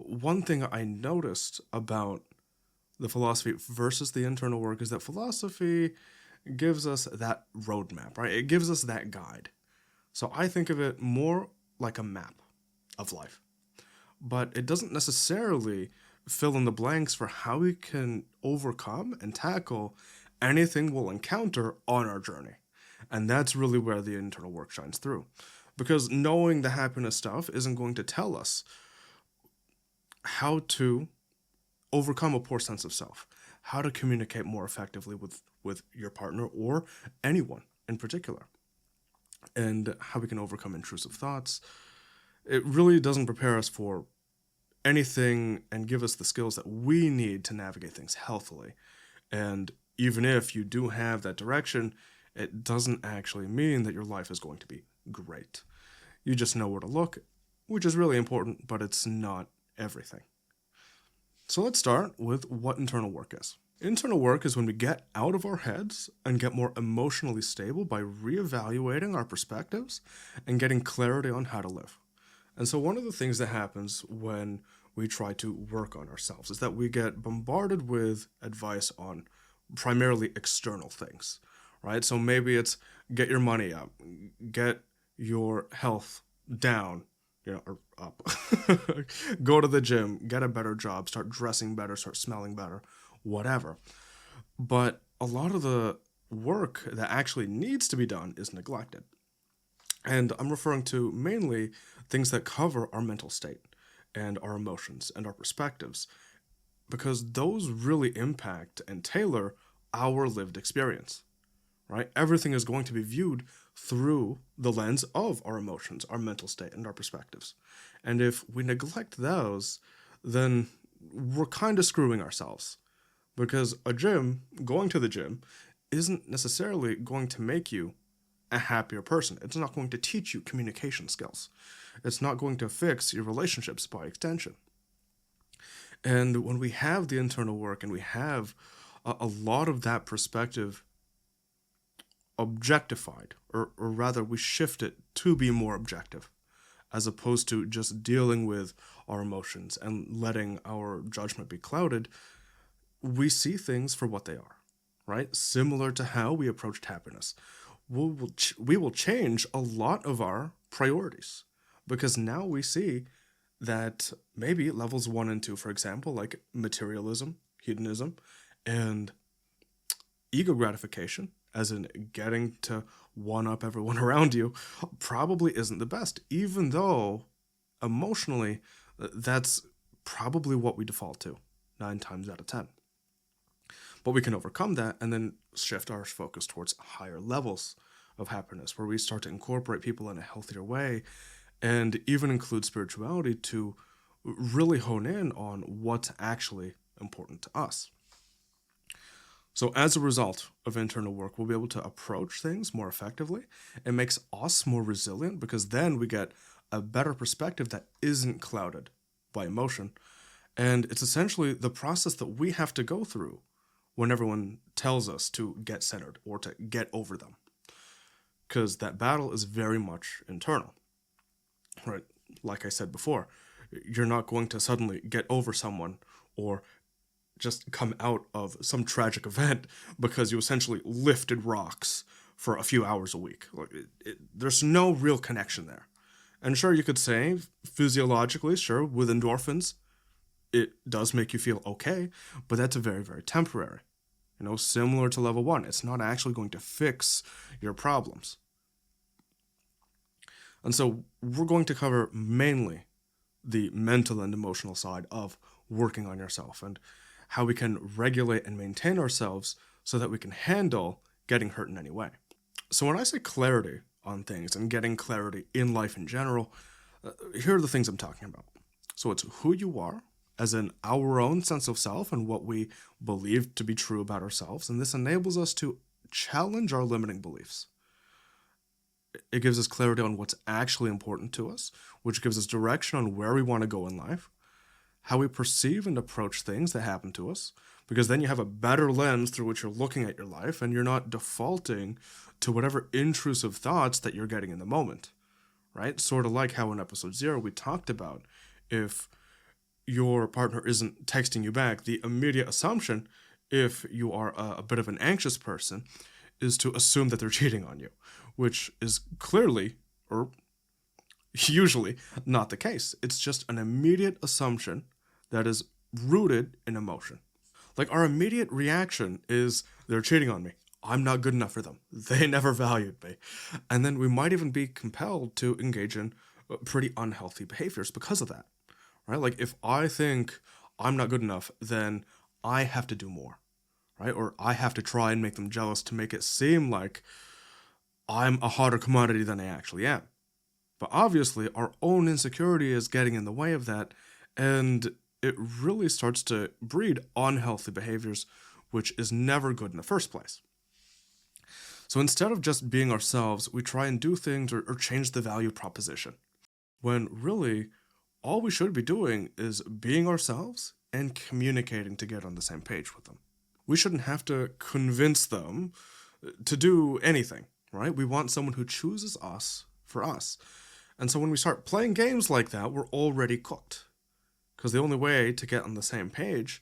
one thing I noticed about the philosophy versus the internal work is that philosophy gives us that roadmap, right? It gives us that guide. So I think of it more like a map of life, but it doesn't necessarily fill in the blanks for how we can overcome and tackle anything we'll encounter on our journey. And that's really where the internal work shines through. Because knowing the happiness stuff isn't going to tell us how to overcome a poor sense of self, how to communicate more effectively with your partner or anyone in particular, and how we can overcome intrusive thoughts. It really doesn't prepare us for anything and give us the skills that we need to navigate things healthily. And even if you do have that direction, it doesn't actually mean that your life is going to be great. You just know where to look, which is really important, but it's not everything. So let's start with what internal work is. Internal work is when we get out of our heads and get more emotionally stable by reevaluating our perspectives and getting clarity on how to live. And so one of the things that happens when we try to work on ourselves is that we get bombarded with advice on primarily external things, right? So maybe it's get your money up, get your health down, or up. Go to the gym, get a better job, start dressing better, start smelling better, whatever. But a lot of the work that actually needs to be done is neglected. And I'm referring to mainly things that cover our mental state and our emotions and our perspectives, because those really impact and tailor our lived experience, right? Everything is going to be viewed through the lens of our emotions, our mental state, and our perspectives. And if we neglect those, then we're kind of screwing ourselves, because going to the gym, isn't necessarily going to make you a happier person. It's not going to teach you communication skills. It's not going to fix your relationships by extension. And when we have the internal work and we have a lot of that perspective objectified, or rather, we shift it to be more objective, as opposed to just dealing with our emotions and letting our judgment be clouded, we see things for what they are, right? Similar to how we approached happiness. We will change a lot of our priorities because now we see that maybe levels 1 and 2, for example, like materialism, hedonism, and ego gratification, as in getting to one up everyone around you, probably isn't the best, even though emotionally that's probably what we default to 9 times out of 10. But we can overcome that and then shift our focus towards higher levels of happiness, where we start to incorporate people in a healthier way and even include spirituality to really hone in on what's actually important to us. So as a result of internal work, we'll be able to approach things more effectively. It makes us more resilient because then we get a better perspective that isn't clouded by emotion. And it's essentially the process that we have to go through when everyone tells us to get centered or to get over them. Because that battle is very much internal, right? Like I said before, you're not going to suddenly get over someone or just come out of some tragic event because you essentially lifted rocks for a few hours a week. There's no real connection there. And sure, you could say physiologically, sure, with endorphins, it does make you feel okay, but that's a very, very temporary. Similar to level 1, it's not actually going to fix your problems. And so we're going to cover mainly the mental and emotional side of working on yourself and how we can regulate and maintain ourselves so that we can handle getting hurt in any way. So when I say clarity on things and getting clarity in life in general, here are the things I'm talking about. So it's who you are, as in our own sense of self and what we believe to be true about ourselves, and this enables us to challenge our limiting beliefs. It gives us clarity on what's actually important to us, which gives us direction on where we want to go in life, how we perceive and approach things that happen to us, because then you have a better lens through which you're looking at your life and you're not defaulting to whatever intrusive thoughts that you're getting in the moment, right? Sort of like how in episode 0 we talked about if your partner isn't texting you back, the immediate assumption, if you are a bit of an anxious person, is to assume that they're cheating on you, which is clearly, or usually, not the case. It's just an immediate assumption that is rooted in emotion. Like, our immediate reaction is, they're cheating on me. I'm not good enough for them. They never valued me. And then we might even be compelled to engage in pretty unhealthy behaviors because of that, right? Like, if I think I'm not good enough, then I have to do more, right? Or I have to try and make them jealous to make it seem like I'm a hotter commodity than I actually am. But obviously, our own insecurity is getting in the way of that, and it really starts to breed unhealthy behaviors, which is never good in the first place. So instead of just being ourselves, we try and do things or change the value proposition, when really all we should be doing is being ourselves and communicating to get on the same page with them. We shouldn't have to convince them to do anything, right? We want someone who chooses us for us. And so when we start playing games like that, we're already cooked. Because the only way to get on the same page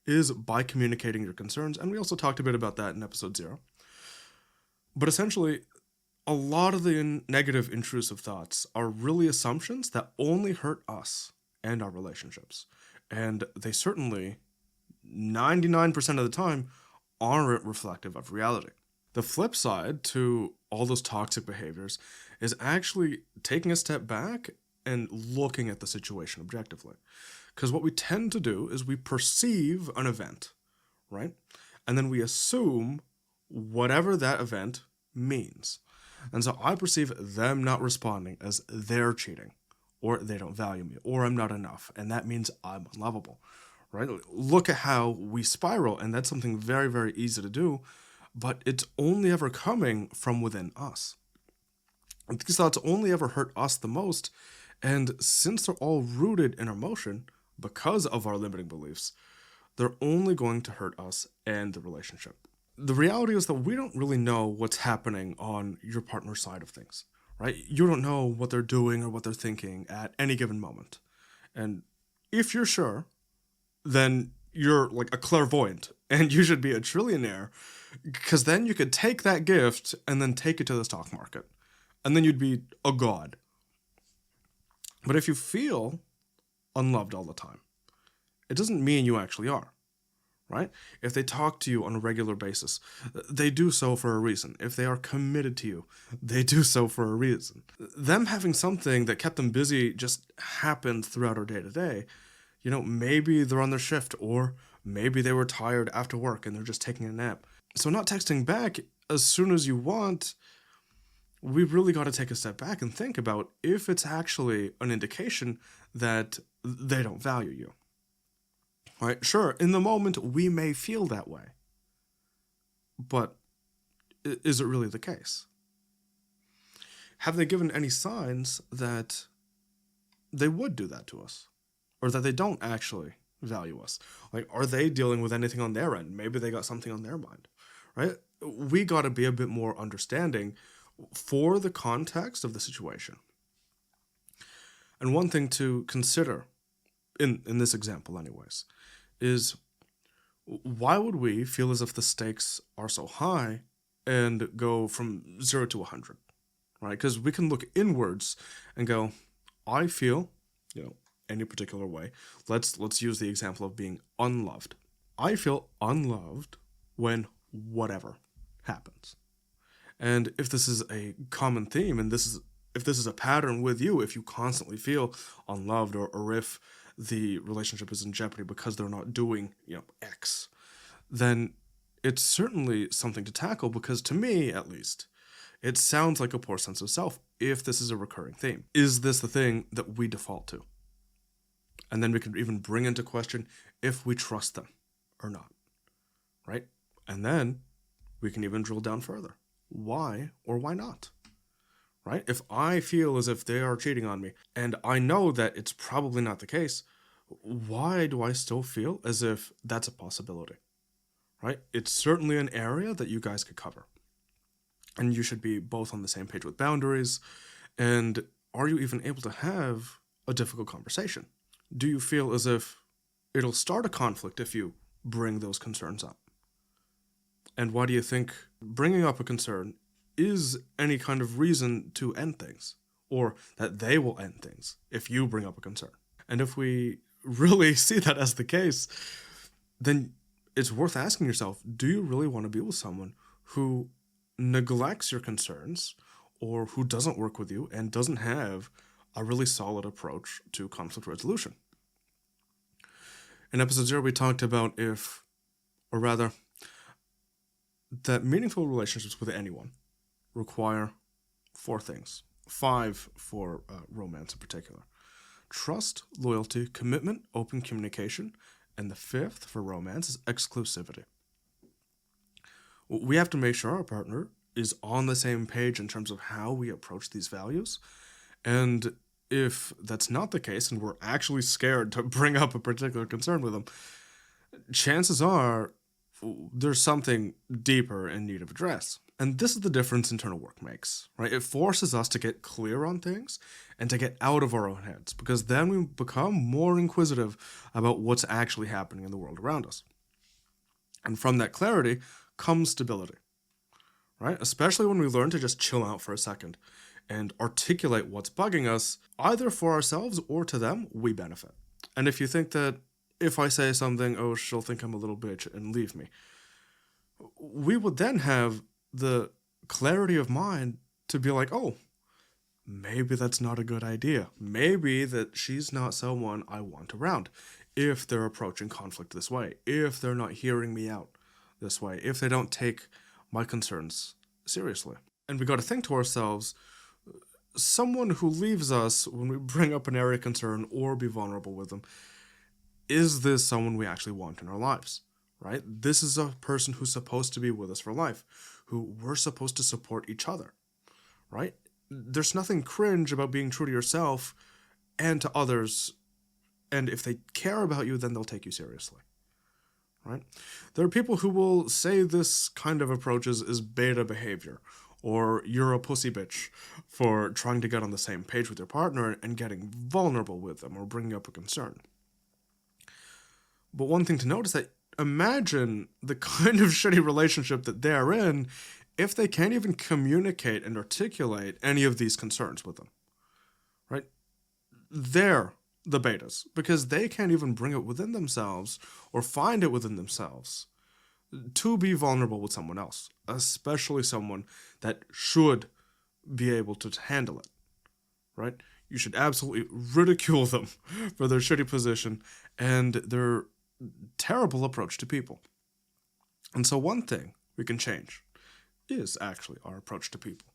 is by communicating your concerns. And we also talked a bit about that in episode 0. But essentially, a lot of the negative intrusive thoughts are really assumptions that only hurt us and our relationships. And they certainly, 99% of the time, aren't reflective of reality. The flip side to all those toxic behaviors is actually taking a step back and looking at the situation objectively. Because what we tend to do is we perceive an event, right? And then we assume whatever that event means. And so I perceive them not responding as they're cheating, or they don't value me, or I'm not enough, and that means I'm unlovable, right? Look at how we spiral, and that's something very, very easy to do, but it's only ever coming from within us. These thoughts only ever hurt us the most, and since they're all rooted in emotion, because of our limiting beliefs, they're only going to hurt us and the relationship. The reality is that we don't really know what's happening on your partner's side of things, right? You don't know what they're doing or what they're thinking at any given moment. And if you're sure, then you're like a clairvoyant and you should be a trillionaire, because then you could take that gift and then take it to the stock market. And then you'd be a god. But if you feel unloved all the time, it doesn't mean you actually are, right? If they talk to you on a regular basis, they do so for a reason. If they are committed to you, they do so for a reason. Them having something that kept them busy just happened throughout our day-to-day. You know, maybe they're on their shift, or maybe they were tired after work and they're just taking a nap. So not texting back as soon as you want, we've really got to take a step back and think about if it's actually an indication that they don't value you. Right? Sure, in the moment, we may feel that way. But is it really the case? Have they given any signs that they would do that to us? Or that they don't actually value us? Like, are they dealing with anything on their end? Maybe they got something on their mind, right? We got to be a bit more understanding for the context of the situation. And one thing to consider, in this example anyways, is why would we feel as if the stakes are so high and go from 0 to 100, right? Because we can look inwards and go, I feel, any particular way. Let's use the example of being unloved. I feel unloved when whatever happens. And if this is a common theme, and if this is a pattern with you, if you constantly feel unloved, or if the relationship is in jeopardy because they're not doing, X, then it's certainly something to tackle, because to me, at least, it sounds like a poor sense of self if this is a recurring theme. Is this the thing that we default to? And then we could even bring into question if we trust them or not, right? And then we can even drill down further. Why or why not? Right? If I feel as if they are cheating on me, and I know that it's probably not the case, why do I still feel as if that's a possibility? Right? It's certainly an area that you guys could cover. And you should be both on the same page with boundaries. And are you even able to have a difficult conversation? do you feel as if it'll start a conflict if you bring those concerns up? And why do you think bringing up a concern is any kind of reason to end things, or that they will end things if you bring up a concern? And if we really see that as the case, then it's worth asking yourself, do you really want to be with someone who neglects your concerns or who doesn't work with you and doesn't have a really solid approach to conflict resolution? In episode 0, we talked about that meaningful relationships with anyone require 4 things. 5 for romance in particular: trust, loyalty, commitment, open communication, and the 5th for romance is exclusivity. We have to make sure our partner is on the same page in terms of how we approach these values. And if that's not the case and we're actually scared to bring up a particular concern with them, chances are there's something deeper in need of address. And this is the difference internal work makes, right? It forces us to get clear on things and to get out of our own heads, because then we become more inquisitive about what's actually happening in the world around us. And from that clarity comes stability, right? Especially when we learn to just chill out for a second and articulate what's bugging us, either for ourselves or to them, we benefit. And if you think that if I say something, oh, she'll think I'm a little bitch and leave me, we would then have the clarity of mind to be like, oh, maybe that's not a good idea. Maybe that she's not someone I want around if they're approaching conflict this way, if they're not hearing me out this way, if they don't take my concerns seriously. And we got to think to ourselves, someone who leaves us when we bring up an area of concern or be vulnerable with them, is this someone we actually want in our lives, right? This is a person who's supposed to be with us for life, who we're supposed to support each other, right? There's nothing cringe about being true to yourself and to others, and if they care about you, then they'll take you seriously, right? There are people who will say this kind of approach is beta behavior, or you're a pussy bitch for trying to get on the same page with your partner and getting vulnerable with them or bringing up a concern. But one thing to note is that imagine the kind of shitty relationship that they're in if they can't even communicate and articulate any of these concerns with them, right? They're the betas, because they can't even bring it within themselves or find it within themselves to be vulnerable with someone else, especially someone that should be able to handle it, right? You should absolutely ridicule them for their shitty position and their terrible approach to people. And so one thing we can change is actually our approach to people.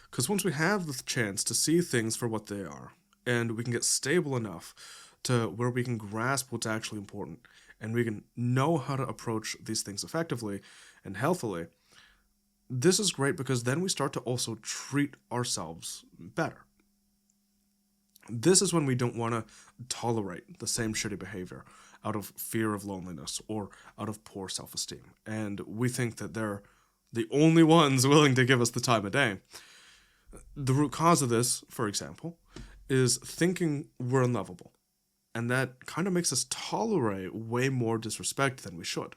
Because once we have the chance to see things for what they are, and we can get stable enough to where we can grasp what's actually important, and we can know how to approach these things effectively and healthily, this is great, because then we start to also treat ourselves better. This is when we don't want to tolerate the same shitty behavior out of fear of loneliness or out of poor self-esteem. And we think that they're the only ones willing to give us the time of day. The root cause of this, for example, is thinking we're unlovable. And that kind of makes us tolerate way more disrespect than we should.